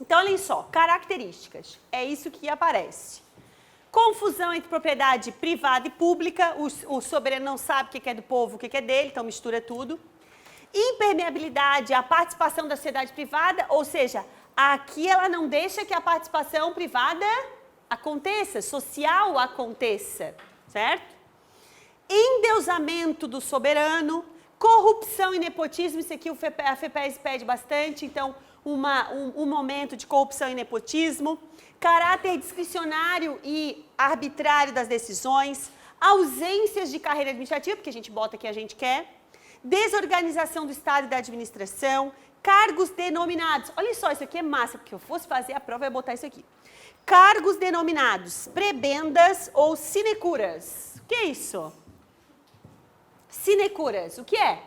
Então, olhem só, características, é isso que aparece. Confusão entre propriedade privada e pública, o soberano não sabe o que é do povo, o que é dele, então mistura tudo. Impermeabilidade à participação da sociedade privada, ou seja, aqui ela não deixa que a participação privada aconteça, social aconteça, certo? Endeusamento do soberano, corrupção e nepotismo, isso aqui a FEPES pede bastante, então um momento de corrupção e nepotismo, caráter discricionário e arbitrário das decisões, ausências de carreira administrativa, porque a gente bota o que a gente quer, desorganização do Estado e da administração, cargos denominados, olha só, isso aqui é massa, porque eu fosse fazer a prova, eu ia botar isso aqui. Cargos denominados prebendas ou sinecuras. O que é isso? Sinecuras, o que é?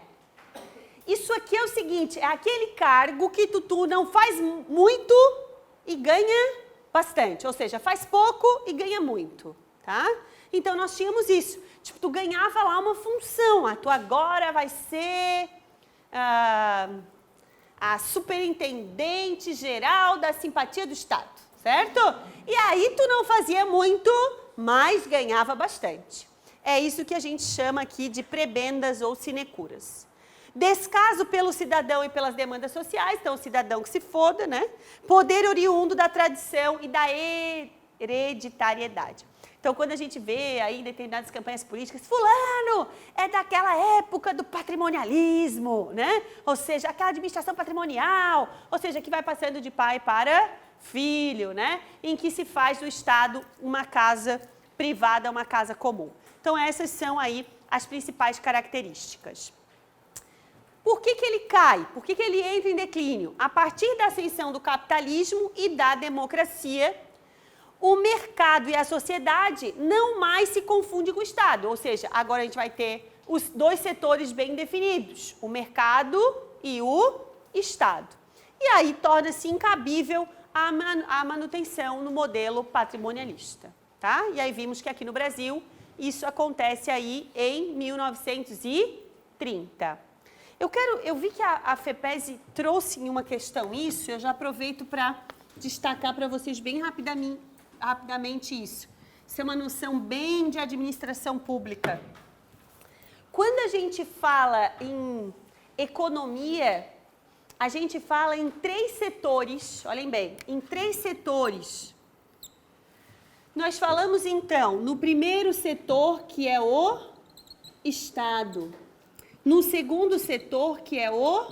Isso aqui é o seguinte, é aquele cargo que tu não faz muito e ganha bastante, ou seja, faz pouco e ganha muito, tá? Então, nós tínhamos isso, tipo, tu ganhava lá uma função, tu agora vai ser a superintendente geral da simpatia do Estado, certo? E aí tu não fazia muito, mas ganhava bastante. É isso que a gente chama aqui de prebendas ou sinecuras. Descaso pelo cidadão e pelas demandas sociais, então o cidadão que se foda, né? Poder oriundo da tradição e da hereditariedade. Então, quando a gente vê aí em determinadas campanhas políticas, fulano é daquela época do patrimonialismo, né? Ou seja, aquela administração patrimonial, ou seja, que vai passando de pai para filho, né? Em que se faz do Estado uma casa privada, uma casa comum. Então, essas são aí as principais características. Por que ele cai? Por que ele entra em declínio? A partir da ascensão do capitalismo e da democracia, o mercado e a sociedade não mais se confundem com o Estado. Ou seja, agora a gente vai ter os dois setores bem definidos, o mercado e o Estado. E aí torna-se incabível a manutenção no modelo patrimonialista, tá? E aí vimos que aqui no Brasil isso acontece aí em 1930. Eu vi que a FEPES trouxe em uma questão isso, eu já aproveito para destacar para vocês bem rapidamente isso. Isso é uma noção bem de administração pública. Quando a gente fala em economia, a gente fala em 3 setores, olhem bem, em 3 setores. Nós falamos então no primeiro setor, que é o Estado. No segundo setor, que é o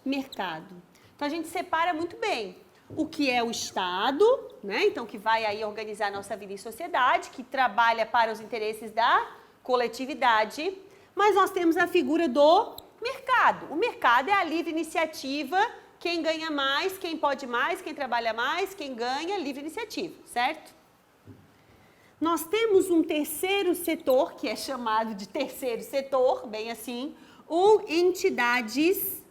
mercado. Então, a gente separa muito bem o que é o Estado, né? Então, que vai aí organizar a nossa vida em sociedade, que trabalha para os interesses da coletividade, mas nós temos a figura do mercado. O mercado é a livre iniciativa, quem ganha mais, quem pode mais, quem trabalha mais, quem ganha, livre iniciativa, certo? Nós temos um terceiro setor, que é chamado de terceiro setor, bem assim, ou entidades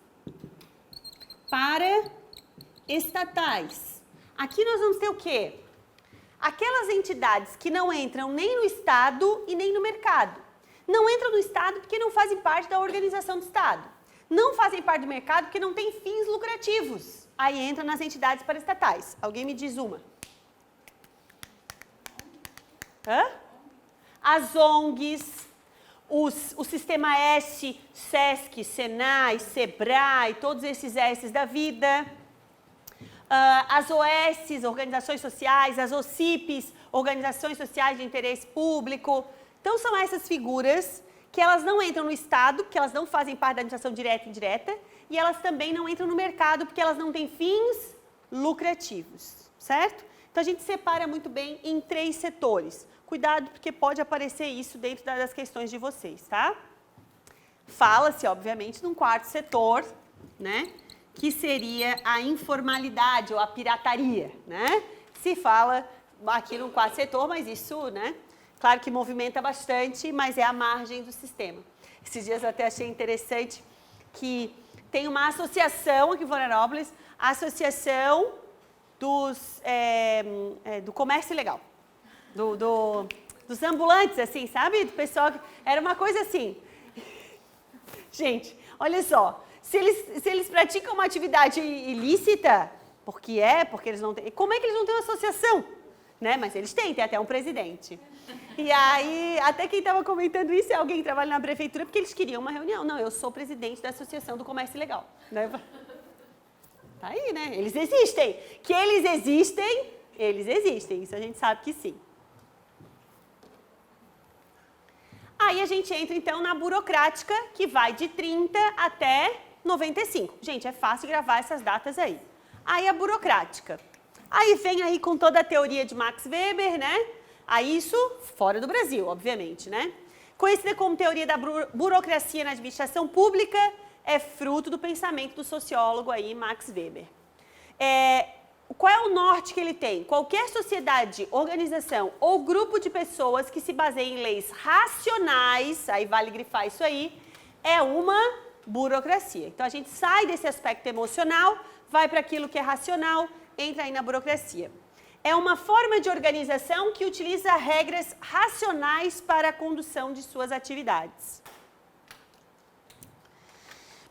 paraestatais. Aqui nós vamos ter o quê? Aquelas entidades que não entram nem no Estado e nem no mercado. Não entram no Estado porque não fazem parte da organização do Estado. Não fazem parte do mercado porque não têm fins lucrativos. Aí entra nas entidades paraestatais. Alguém me diz uma. As ONGs, o Sistema S, SESC, SENAI, SEBRAE, todos esses S's da vida, as OS, Organizações Sociais, as OCIPs, Organizações Sociais de Interesse Público. Então, são essas figuras que elas não entram no Estado, porque elas não fazem parte da administração direta e indireta, e elas também não entram no mercado, porque elas não têm fins lucrativos, certo? Então, a gente separa muito bem em 3 setores. Cuidado, porque pode aparecer isso dentro das questões de vocês, tá? Fala-se, obviamente, num 4º setor, né? Que seria a informalidade ou a pirataria, né? Se fala aqui num 4º setor, mas isso, né? Claro que movimenta bastante, mas é a margem do sistema. Esses dias eu até achei interessante que tem uma associação aqui em Florianópolis, a Associação do Comércio Ilegal. Dos ambulantes, assim, sabe? Do pessoal que... Era uma coisa assim. Gente, olha só. Se eles praticam uma atividade ilícita, Porque eles não têm... Como é que eles não têm uma associação? Né? Mas eles têm até um presidente. E aí, até quem estava comentando isso é alguém que trabalha na prefeitura, porque eles queriam uma reunião. Não, eu sou presidente da Associação do Comércio Ilegal. Né? Tá aí, né? Eles existem. Que eles existem. Isso a gente sabe que sim. Aí a gente entra, então, na burocrática, que vai de 30 até 95. Gente, é fácil gravar essas datas aí. Aí a burocrática. Aí vem aí com toda a teoria de Max Weber, né? Aí isso fora do Brasil, obviamente, né? Conhecida como teoria da burocracia na administração pública, é fruto do pensamento do sociólogo aí, Max Weber. Qual é o norte que ele tem? Qualquer sociedade, organização ou grupo de pessoas que se baseiem em leis racionais, aí vale grifar isso aí, é uma burocracia. Então a gente sai desse aspecto emocional, vai para aquilo que é racional, entra aí na burocracia. É uma forma de organização que utiliza regras racionais para a condução de suas atividades.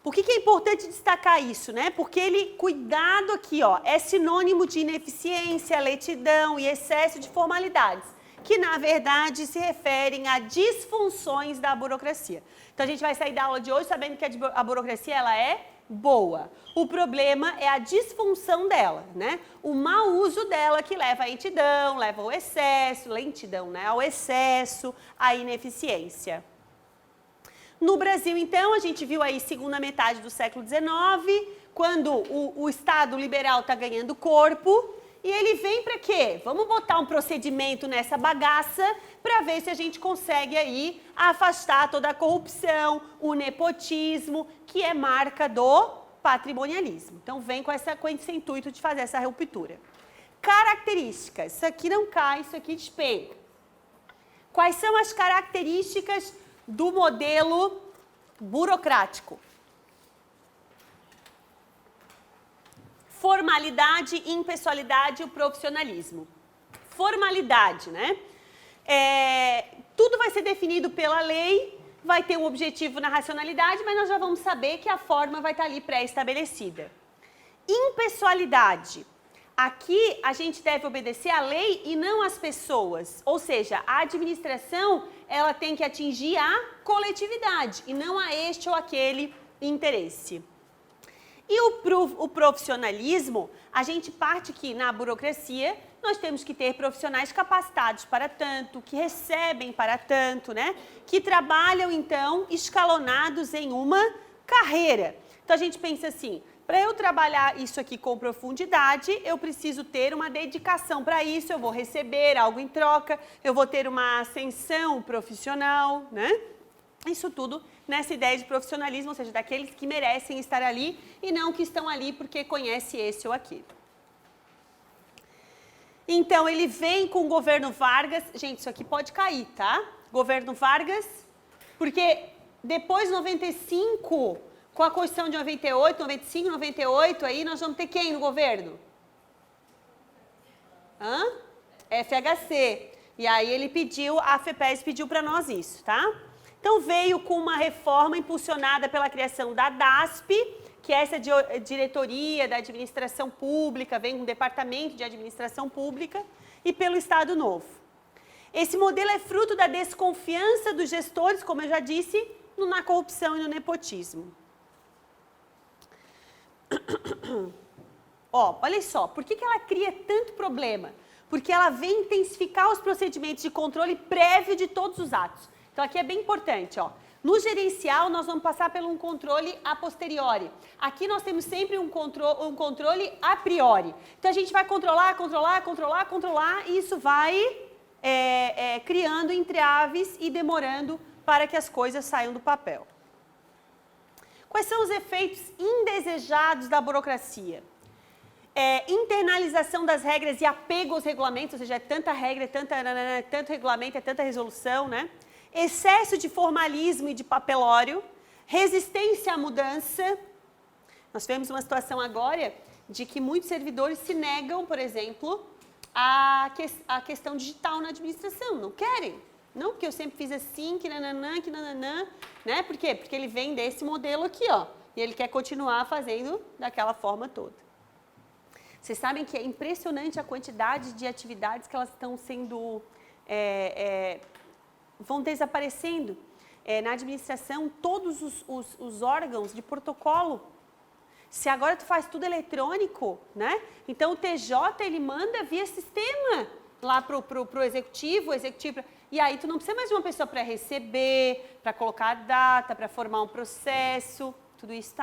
Por que é importante destacar isso, né? Porque cuidado aqui, ó, é sinônimo de ineficiência, lentidão e excesso de formalidades, que na verdade se referem a disfunções da burocracia. Então a gente vai sair da aula de hoje sabendo que a burocracia ela é boa. O problema é a disfunção dela, né? O mau uso dela que leva à lentidão, leva ao excesso, ao excesso, à ineficiência. No Brasil, então, a gente viu aí segunda metade do século XIX, quando o Estado liberal está ganhando corpo, e ele vem para quê? Vamos botar um procedimento nessa bagaça para ver se a gente consegue aí afastar toda a corrupção, o nepotismo, que é marca do patrimonialismo. Então, vem com esse intuito de fazer essa ruptura. Características. Isso aqui não cai, isso aqui despenca. Quais são as características do modelo burocrático? Formalidade, impessoalidade e o profissionalismo. Formalidade, né? Tudo vai ser definido pela lei, vai ter um objetivo na racionalidade, mas nós já vamos saber que a forma vai estar ali pré-estabelecida. Impessoalidade. Aqui a gente deve obedecer à lei e não às pessoas. Ou seja, a administração ela tem que atingir a coletividade e não a este ou aquele interesse. E o profissionalismo, a gente parte que na burocracia nós temos que ter profissionais capacitados para tanto, que recebem para tanto, né? Que trabalham, então, escalonados em uma carreira. Então, a gente pensa assim, para eu trabalhar isso aqui com profundidade, eu preciso ter uma dedicação para isso, eu vou receber algo em troca, eu vou ter uma ascensão profissional, né? Isso tudo nessa ideia de profissionalismo, ou seja, daqueles que merecem estar ali e não que estão ali porque conhece esse ou aquele. Então, ele vem com o governo Vargas. Gente, isso aqui pode cair, tá? Governo Vargas, porque depois de 95, com a Constituição de 98, 95, 98, aí nós vamos ter quem no governo? FHC. E aí ele pediu, a FEPES pediu para nós isso, tá? Então, veio com uma reforma impulsionada pela criação da DASP, que é essa diretoria da administração pública, vem com um departamento de administração pública, e pelo Estado Novo. Esse modelo é fruto da desconfiança dos gestores, como eu já disse, na corrupção e no nepotismo. Olha só, por que ela cria tanto problema? Porque ela vem intensificar os procedimentos de controle prévio de todos os atos. Então, aqui é bem importante, ó. No gerencial, nós vamos passar por um controle a posteriori. Aqui nós temos sempre um controle a priori. Então, a gente vai controlar, e isso vai criando entraves e demorando para que as coisas saiam do papel. Quais são os efeitos indesejados da burocracia? Internalização das regras e apego aos regulamentos, ou seja, é tanta regra, tanto regulamento, é tanta resolução, né? Excesso de formalismo e de papelório, resistência à mudança. Nós tivemos uma situação agora de que muitos servidores se negam, por exemplo, à questão digital na administração, não querem. Não, porque eu sempre fiz assim, que nananã, né? Por quê? Porque ele vem desse modelo aqui, ó, e ele quer continuar fazendo daquela forma toda. Vocês sabem que é impressionante a quantidade de atividades que elas estão sendo, vão desaparecendo. Na administração, todos os órgãos de protocolo, se agora tu faz tudo eletrônico, né? Então o TJ ele manda via sistema lá pro executivo, e aí tu não precisa mais de uma pessoa para receber, para colocar a data, para formar um processo, tudo isso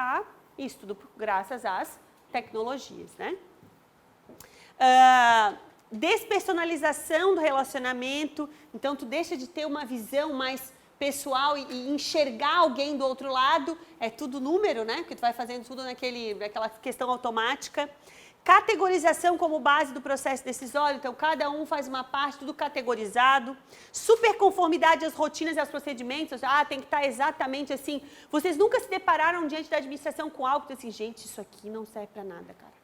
tudo graças às tecnologias, né? Despersonalização do relacionamento, então tu deixa de ter uma visão mais pessoal e enxergar alguém do outro lado, é tudo número, né? Porque tu vai fazendo tudo naquela questão automática. Categorização como base do processo decisório, então cada um faz uma parte, tudo categorizado. Superconformidade às rotinas e aos procedimentos, tem que estar exatamente assim. Vocês nunca se depararam diante da administração com algo que assim, gente, isso aqui não serve para nada, cara.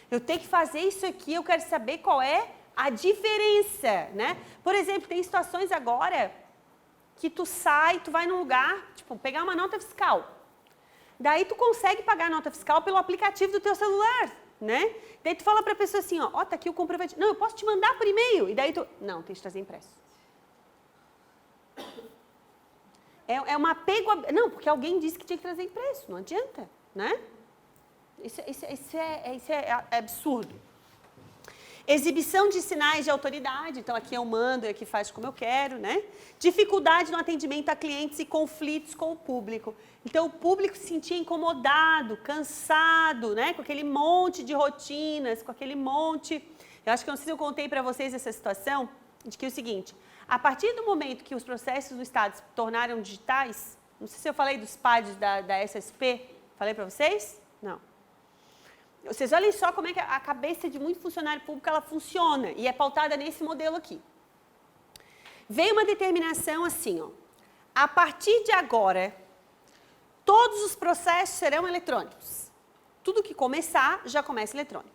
Eu tenho que fazer isso aqui, eu quero saber qual é a diferença, né? Por exemplo, tem situações agora que tu vai num lugar, tipo, pegar uma nota fiscal. Daí tu consegue pagar a nota fiscal pelo aplicativo do teu celular, né? Daí tu fala para a pessoa assim, ó, tá aqui o comprovante. Não, eu posso te mandar por e-mail. E daí tu, não, tem que trazer impresso. É um apego, não, porque alguém disse que tinha que trazer impresso, não adianta, né? Isso é absurdo. Exibição de sinais de autoridade, então aqui eu mando e aqui faz como eu quero, né? Dificuldade no atendimento a clientes e conflitos com o público. Então o público se sentia incomodado, cansado, né? Com aquele monte de rotinas, com aquele monte... Eu acho que não sei se eu contei para vocês essa situação, de que é o seguinte, a partir do momento que os processos do Estado se tornaram digitais, não sei se eu falei dos PADs da SSP, falei para vocês? Não. Vocês olhem só como é que a cabeça de muito funcionário público ela funciona e é pautada nesse modelo aqui. Veio uma determinação assim, ó, a partir de agora, todos os processos serão eletrônicos. Tudo que começar, já começa eletrônico.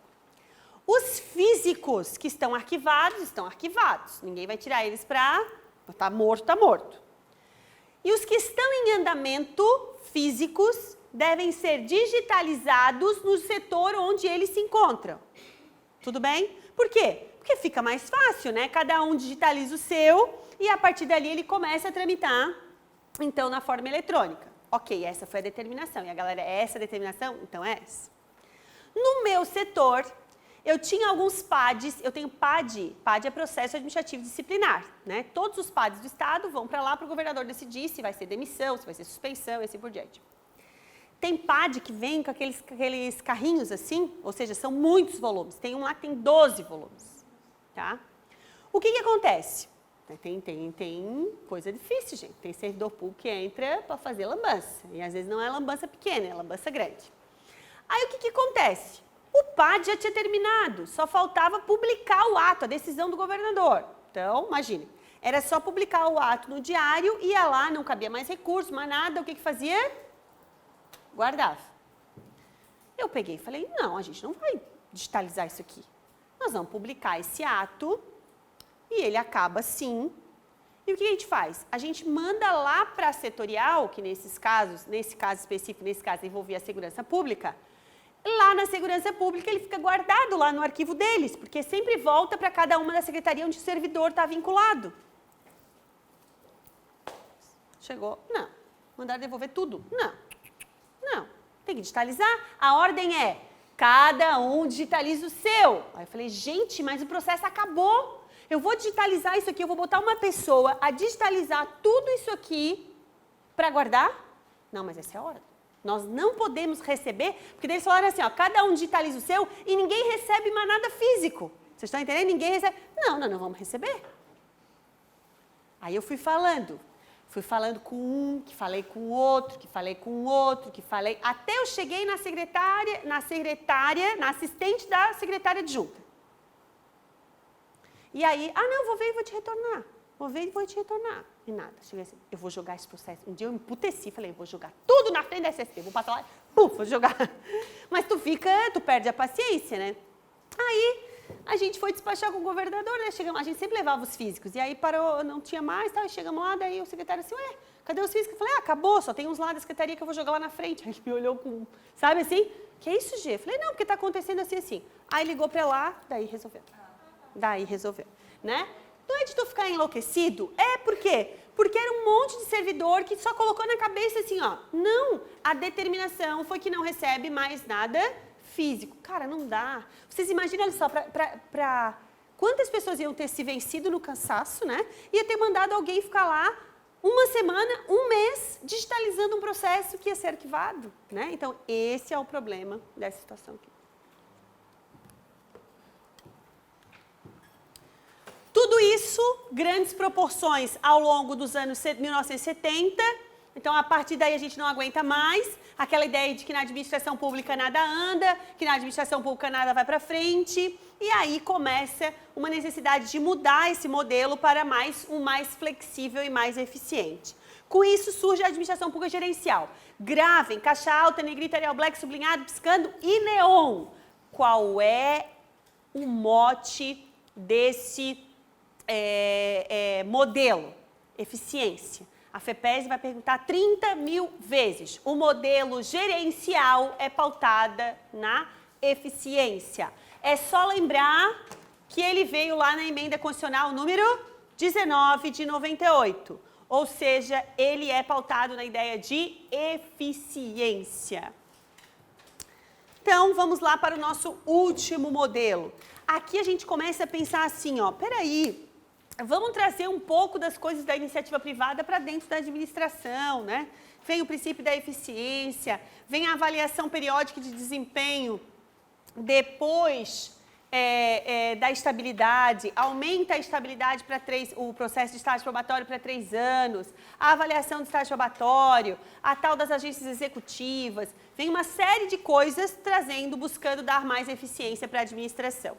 Os físicos que estão arquivados. Ninguém vai tirar eles para... Tá morto. E os que estão em andamento, físicos, devem ser digitalizados no setor onde eles se encontram. Tudo bem? Por quê? Porque fica mais fácil, né? Cada um digitaliza o seu e a partir dali ele começa a tramitar, então, na forma eletrônica. Ok, essa foi a determinação. E a galera, essa determinação? Então é essa. No meu setor, eu tinha alguns PADs, eu tenho PAD é processo administrativo disciplinar, né? Todos os PADs do Estado vão para lá para o governador decidir se vai ser demissão, se vai ser suspensão e assim por diante. Tem PAD que vem com aqueles carrinhos assim, ou seja, são muitos volumes. Tem um lá que tem 12 volumes, tá? O que acontece? Tem coisa difícil, gente. Tem servidor público que entra para fazer lambança. E às vezes não é lambança pequena, é lambança grande. Aí o que acontece? O PAD já tinha terminado, só faltava publicar o ato, a decisão do governador. Então, imagine, era só publicar o ato no diário, ia lá, não cabia mais recurso, mais nada, o que fazia? Guardava. Eu peguei e falei, não, a gente não vai digitalizar isso aqui. Nós vamos publicar esse ato e ele acaba assim. E o que a gente faz? A gente manda lá para a setorial, que nesse caso específico, envolvia a segurança pública. Lá na segurança pública ele fica guardado lá no arquivo deles, porque sempre volta para cada uma da secretaria onde o servidor está vinculado. Chegou? Não. Mandaram devolver tudo? Não, tem que digitalizar. A ordem é, cada um digitaliza o seu. Aí eu falei, gente, mas o processo acabou. Eu vou digitalizar isso aqui, eu vou botar uma pessoa a digitalizar tudo isso aqui para guardar? Não, mas essa é a ordem. Nós não podemos receber, porque daí eles falaram assim, ó, cada um digitaliza o seu e ninguém recebe mais nada físico. Vocês estão entendendo? Ninguém recebe. Não vamos receber. Aí eu fui falando com um, que falei com o outro, que falei com o outro, que falei... Até eu cheguei na assistente da secretária adjunta. E aí, não, vou ver e vou te retornar. Vou ver e vou te retornar. E nada, cheguei assim, eu vou jogar esse processo. Um dia eu emputeci, falei, eu vou jogar tudo na frente da SSP, vou passar lá, vou jogar. Mas tu perde a paciência, né? Aí... A gente foi despachar com o governador, né? A gente sempre levava os físicos. E aí parou, não tinha mais, tá? Chegamos lá, daí o secretário assim, cadê os físicos? Eu falei, acabou, só tem uns lá da secretaria que eu vou jogar lá na frente. Aí ele me olhou com, sabe assim? Que é isso, Gê? Falei, não, porque está acontecendo assim, assim. Aí ligou para lá, daí resolveu. Daí resolveu, né? Não é de tu ficar enlouquecido? É por quê? Porque era um monte de servidor que só colocou na cabeça assim, ó. Não, a determinação foi que não recebe mais nada físico. Cara, não dá. Vocês imaginam, olha só, quantas pessoas iam ter se vencido no cansaço, né? Ia ter mandado alguém ficar lá uma semana, um mês, digitalizando um processo que ia ser arquivado, né? Então, esse é o problema dessa situação aqui. Tudo isso, grandes proporções ao longo dos anos 1970. Então, a partir daí, a gente não aguenta mais. Aquela ideia de que na administração pública nada anda, que na administração pública nada vai para frente. E aí começa uma necessidade de mudar esse modelo para um mais flexível e mais eficiente. Com isso, surge a administração pública gerencial. Gravem, caixa alta, negrita, Arial Black, sublinhado, piscando e neon. Qual é o mote desse modelo? Eficiência. A FEPESE vai perguntar 30 mil vezes. O modelo gerencial é pautada na eficiência. É só lembrar que ele veio lá na emenda constitucional número 19 de 98. Ou seja, ele é pautado na ideia de eficiência. Então, vamos lá para o nosso último modelo. Aqui a gente começa a pensar assim, ó, peraí, vamos trazer um pouco das coisas da iniciativa privada para dentro da administração, né? Vem o princípio da eficiência, vem a avaliação periódica de desempenho, depois da estabilidade, aumenta a estabilidade para o processo de estágio probatório para 3 anos, a avaliação do estágio probatório, a tal das agências executivas, vem uma série de coisas buscando dar mais eficiência para a administração.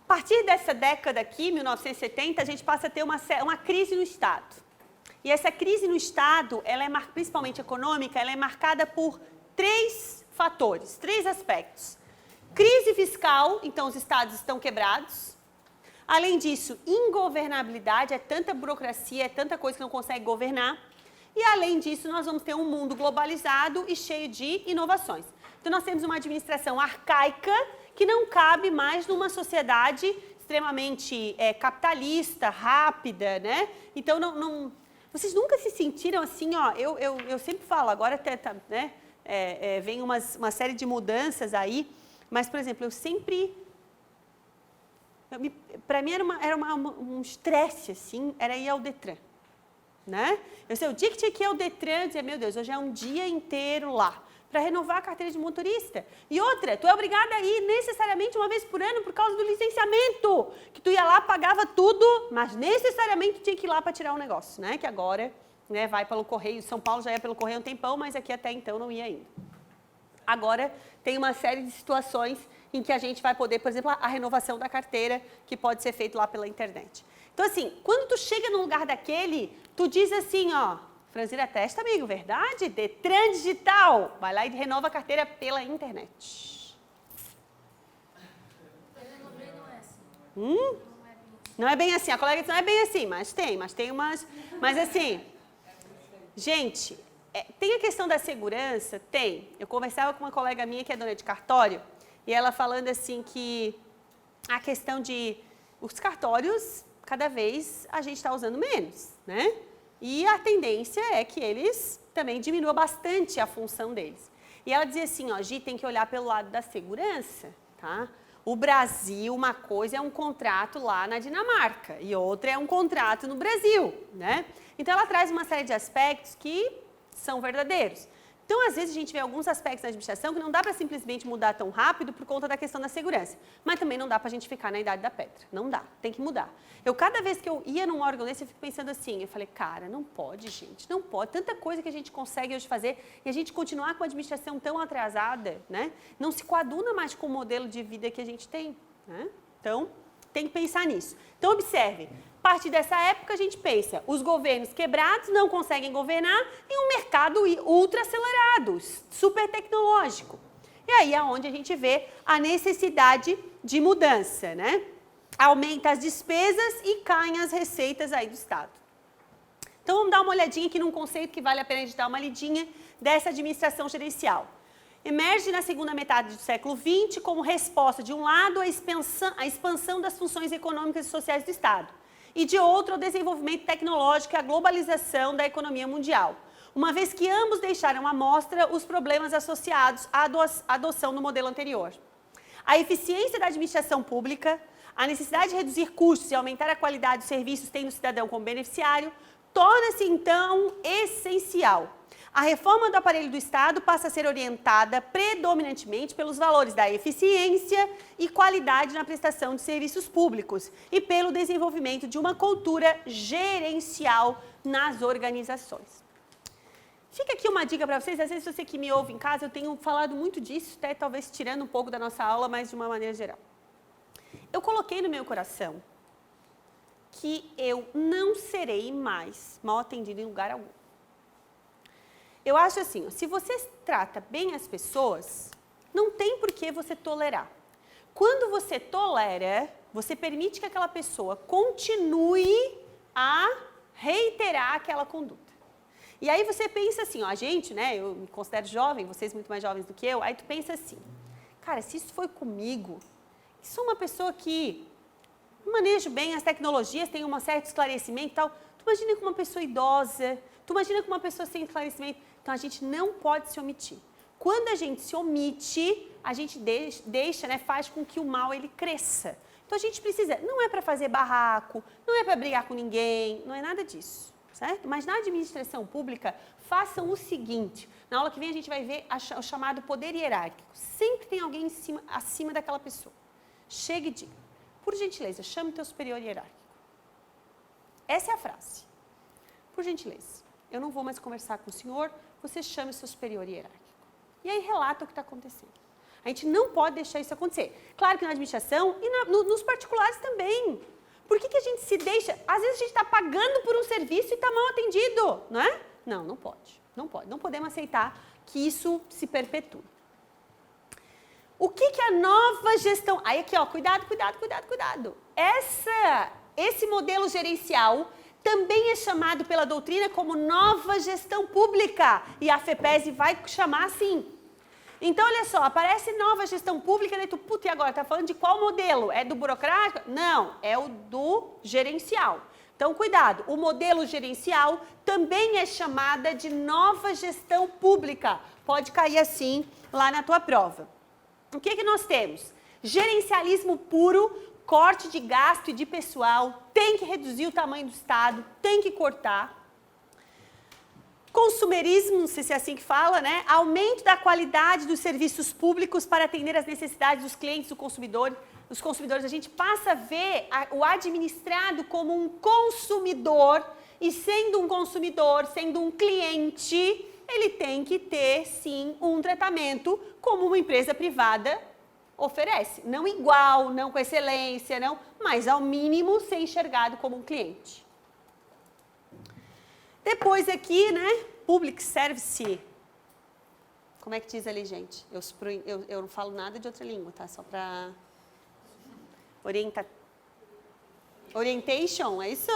A partir dessa década aqui, 1970, a gente passa a ter uma crise no Estado. E essa crise no Estado, ela é principalmente econômica, ela é marcada por 3 fatores, 3 aspectos. Crise fiscal, então os estados estão quebrados. Além disso, ingovernabilidade, é tanta burocracia, é tanta coisa que não consegue governar. E além disso, nós vamos ter um mundo globalizado e cheio de inovações. Então nós temos uma administração arcaica, que não cabe mais numa sociedade extremamente capitalista, rápida, né? Então, vocês nunca se sentiram assim, ó, eu sempre falo, agora até, né, vem uma série de mudanças aí, mas, por exemplo, eu sempre, para mim era um estresse, assim, era ir ao Detran, né? Eu sei, o dia que tinha que ir ao Detran, eu dizia, meu Deus, hoje é um dia inteiro lá, para renovar a carteira de motorista. E outra, tu é obrigada a ir necessariamente uma vez por ano por causa do licenciamento, que tu ia lá, pagava tudo, mas necessariamente tinha que ir lá para tirar um negócio, né? Que agora, né, vai pelo correio. São Paulo já ia pelo correio há um tempão, mas aqui até então não ia ainda. Agora tem uma série de situações em que a gente vai poder, por exemplo, a renovação da carteira, que pode ser feito lá pela internet. Então, assim, quando tu chega num lugar daquele, tu diz assim, ó, franzir a testa, amigo, verdade? Detran Digital. Vai lá e renova a carteira pela internet. Não é bem assim. A colega disse, não é bem assim, mas tem umas... Mas assim, gente, tem a questão da segurança? Tem. Eu conversava com uma colega minha que é dona de cartório, e ela falando assim que a questão de... Os cartórios, cada vez a gente está usando menos, né? E a tendência é que eles também diminuam bastante a função deles. E ela dizia assim, ó, Gi, tem que olhar pelo lado da segurança, tá? O Brasil, uma coisa é um contrato lá na Dinamarca e outra é um contrato no Brasil, né? Então, ela traz uma série de aspectos que são verdadeiros. Então, às vezes, a gente vê alguns aspectos da administração que não dá para simplesmente mudar tão rápido por conta da questão da segurança. Mas também não dá para a gente ficar na idade da pedra. Não dá, tem que mudar. Cada vez que eu ia num órgão desse, eu fico pensando assim, eu falei, cara, não pode, gente, não pode. Tanta coisa que a gente consegue hoje fazer e a gente continuar com a administração tão atrasada, né? Não se coaduna mais com o modelo de vida que a gente tem, né? Então, tem que pensar nisso. Então, observe. A partir dessa época, a gente pensa, os governos quebrados não conseguem governar em um mercado ultra acelerado, super tecnológico. E aí é onde a gente vê a necessidade de mudança, né? Aumenta as despesas e caem as receitas aí do Estado. Então, vamos dar uma olhadinha aqui num conceito que vale a pena a gente dar uma lidinha dessa administração gerencial. Emerge na segunda metade do século XX como resposta, de um lado, à expansão das funções econômicas e sociais do Estado, e de outro, ao desenvolvimento tecnológico e à globalização da economia mundial, uma vez que ambos deixaram à mostra os problemas associados à adoção do modelo anterior. A eficiência da administração pública, a necessidade de reduzir custos e aumentar a qualidade dos serviços tendo o cidadão como beneficiário, torna-se, então, essencial. A reforma do aparelho do Estado passa a ser orientada predominantemente pelos valores da eficiência e qualidade na prestação de serviços públicos e pelo desenvolvimento de uma cultura gerencial nas organizações. Fica aqui uma dica para vocês, às vezes você que me ouve em casa, eu tenho falado muito disso, até talvez tirando um pouco da nossa aula, mas de uma maneira geral. Eu coloquei no meu coração que eu não serei mais mal atendida em lugar algum. Eu acho assim, se você trata bem as pessoas, não tem por que você tolerar. Quando você tolera, você permite que aquela pessoa continue a reiterar aquela conduta. E aí você pensa assim, ó, a gente, né, eu me considero jovem, vocês muito mais jovens do que eu, aí tu pensa assim, cara, se isso foi comigo, sou uma pessoa que manejo bem as tecnologias, tenho um certo esclarecimento e tal, tu imagina com uma pessoa idosa, tu imagina com uma pessoa sem esclarecimento, então a gente não pode se omitir. Quando a gente se omite, a gente deixa, né, faz com que o mal ele cresça. Então a gente precisa, não é para fazer barraco, não é para brigar com ninguém, não é nada disso. Certo? Mas na administração pública, façam o seguinte, na aula que vem a gente vai ver o chamado poder hierárquico. Sempre tem alguém acima daquela pessoa. Chegue e diga, por gentileza, chame o teu superior hierárquico. Essa é a frase. Por gentileza, eu não vou mais conversar com o senhor, você chame o seu superior hierárquico. E aí relata o que está acontecendo. A gente não pode deixar isso acontecer. Claro que na administração e nos particulares também. Por que a gente se deixa? Às vezes a gente está pagando por um serviço e está mal atendido, não é? Não, não pode. Não pode. Não podemos aceitar que isso se perpetue. O que a nova gestão... Aí aqui, ó, cuidado, cuidado, cuidado, cuidado. Esse modelo gerencial também é chamado pela doutrina como nova gestão pública. E a FEPESE vai chamar assim. Então, olha só, aparece nova gestão pública, daí tu, puta, e agora? Tá falando de qual modelo? É do burocrático? Não, é o do gerencial. Então, cuidado, o modelo gerencial também é chamada de nova gestão pública. Pode cair assim lá na tua prova. O que nós temos? Gerencialismo puro, corte de gasto e de pessoal, tem que reduzir o tamanho do Estado, tem que cortar. Consumerismo, não sei se é assim que fala, né? Aumento da qualidade dos serviços públicos para atender às necessidades dos clientes, dos consumidores. A gente passa a ver o administrado como um consumidor e sendo um consumidor, sendo um cliente, ele tem que ter, sim, um tratamento como uma empresa privada oferece. Não igual, não com excelência, não, mas ao mínimo ser enxergado como um cliente. Depois aqui, né, Public Service, como é que diz ali, gente? Eu não falo nada de outra língua, tá? Só para orientation, é isso?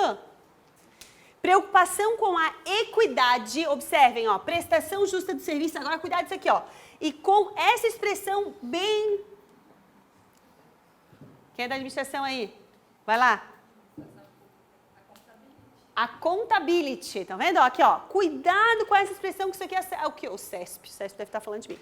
Preocupação com a equidade, observem, ó, prestação justa do serviço, agora cuidado disso aqui, ó. E com essa expressão bem... Quem é da administração aí? Vai lá. Accountability, tá vendo? Aqui, ó, cuidado com essa expressão que isso aqui é o que? O CESP deve estar falando de mim.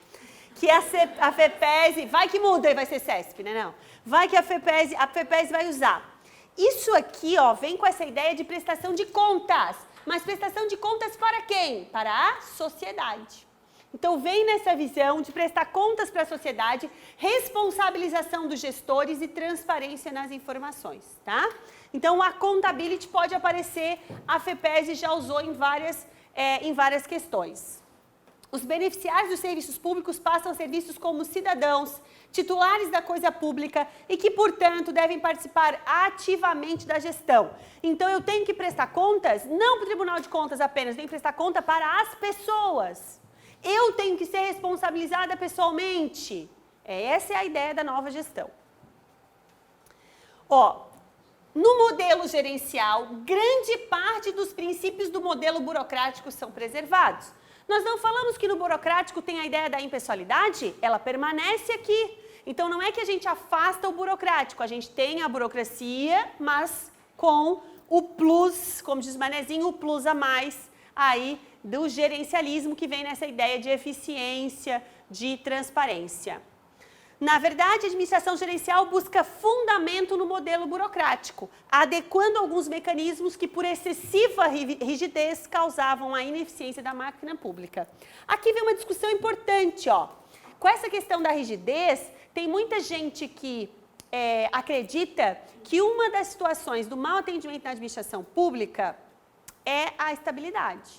Que a FEPESE, vai que muda e vai ser CESP, né? Não. Vai que a FEPESE vai usar. Isso aqui, ó, vem com essa ideia de prestação de contas. Mas prestação de contas para quem? Para a sociedade. Então, vem nessa visão de prestar contas para a sociedade, responsabilização dos gestores e transparência nas informações, tá? Então, a accountability pode aparecer, a FEPESE já usou em várias questões. Os beneficiários dos serviços públicos passam a ser vistos como cidadãos, titulares da coisa pública e que, portanto, devem participar ativamente da gestão. Então, eu tenho que prestar contas, não para o Tribunal de Contas apenas, eu tenho que prestar conta para as pessoas. Eu tenho que ser responsabilizada pessoalmente. Essa é a ideia da nova gestão. Ó, no modelo gerencial, grande parte dos princípios do modelo burocrático são preservados. Nós não falamos que no burocrático tem a ideia da impessoalidade? Ela permanece aqui. Então, não é que a gente afasta o burocrático, a gente tem a burocracia, mas com o plus, como diz Manezinho, o plus a mais aí do gerencialismo que vem nessa ideia de eficiência, de transparência. Na verdade, a administração gerencial busca fundamento no modelo burocrático, adequando alguns mecanismos que, por excessiva rigidez, causavam a ineficiência da máquina pública. Aqui vem uma discussão importante, ó. Com essa questão da rigidez, tem muita gente que acredita que uma das situações do mau atendimento na administração pública é a estabilidade.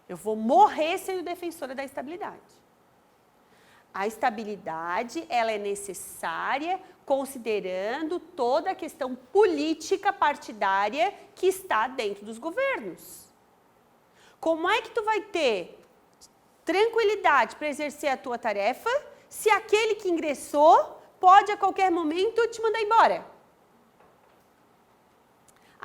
Eu vou morrer sendo defensora da estabilidade. A estabilidade, ela é necessária considerando toda a questão política partidária que está dentro dos governos. Como é que tu vai ter tranquilidade para exercer a tua tarefa se aquele que ingressou pode a qualquer momento te mandar embora?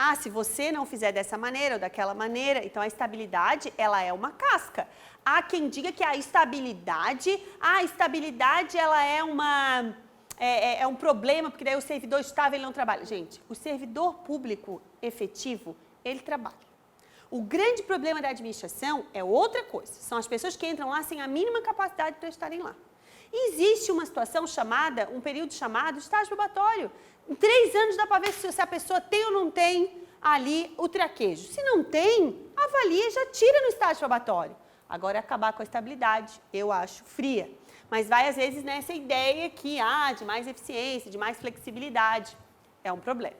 Ah, se você não fizer dessa maneira ou daquela maneira, então a estabilidade, ela é uma casca. Há quem diga que a estabilidade ela é um problema, porque daí o servidor estável ele não trabalha. Gente, o servidor público efetivo, ele trabalha. O grande problema da administração é outra coisa, são as pessoas que entram lá sem a mínima capacidade para estarem lá. E existe uma situação chamada, um período chamado estágio probatório. Em 3 anos dá para ver se a pessoa tem ou não tem ali o traquejo. Se não tem, avalia e já tira no estágio probatório. Agora, acabar com a estabilidade, eu acho fria. Mas vai, às vezes, nessa ideia que de mais eficiência, de mais flexibilidade. É um problema.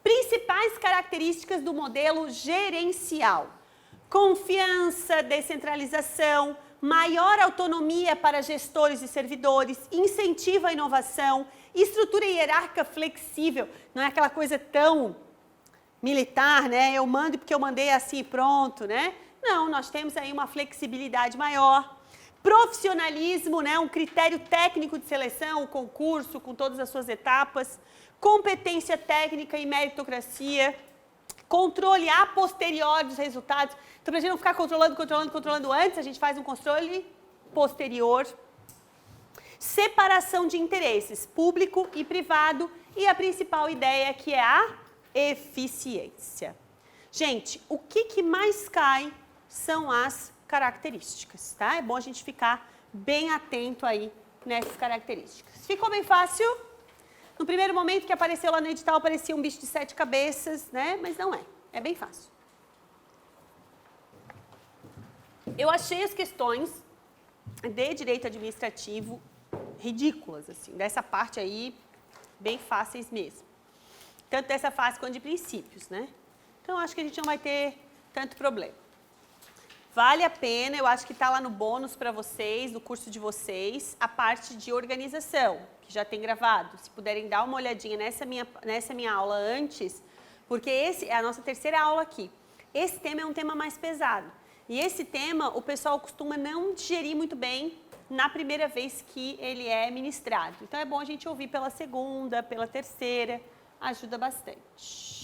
Principais características do modelo gerencial. Confiança, descentralização, maior autonomia para gestores e servidores, incentivo à inovação, estrutura hierárquica flexível, não é aquela coisa tão militar, né? Eu mando porque eu mandei assim e pronto, né? Não, nós temos aí uma flexibilidade maior. Profissionalismo, né? Um critério técnico de seleção, o concurso com todas as suas etapas. Competência técnica e meritocracia. Controle a posteriori dos resultados. Então, para a gente não ficar controlando antes, a gente faz um controle posterior. Separação de interesses, público e privado. E a principal ideia que é a eficiência. Gente, o que mais cai são as características, tá? É bom a gente ficar bem atento aí nessas características. Ficou bem fácil? No primeiro momento que apareceu lá no edital, parecia um bicho de 7 cabeças, né? Mas não é. É bem fácil. Eu achei as questões de direito administrativo ridículas, assim. Dessa parte aí, bem fáceis mesmo. Tanto dessa fase quanto de princípios, né? Então, acho que a gente não vai ter tanto problema. Vale a pena, eu acho que está lá no bônus para vocês, no curso de vocês, a parte de organização, que já tem gravado. Se puderem dar uma olhadinha nessa minha aula antes, porque esse é a nossa terceira aula aqui. Esse tema é um tema mais pesado. E esse tema, o pessoal costuma não digerir muito bem na primeira vez que ele é ministrado. Então, é bom a gente ouvir pela segunda, pela terceira, ajuda bastante.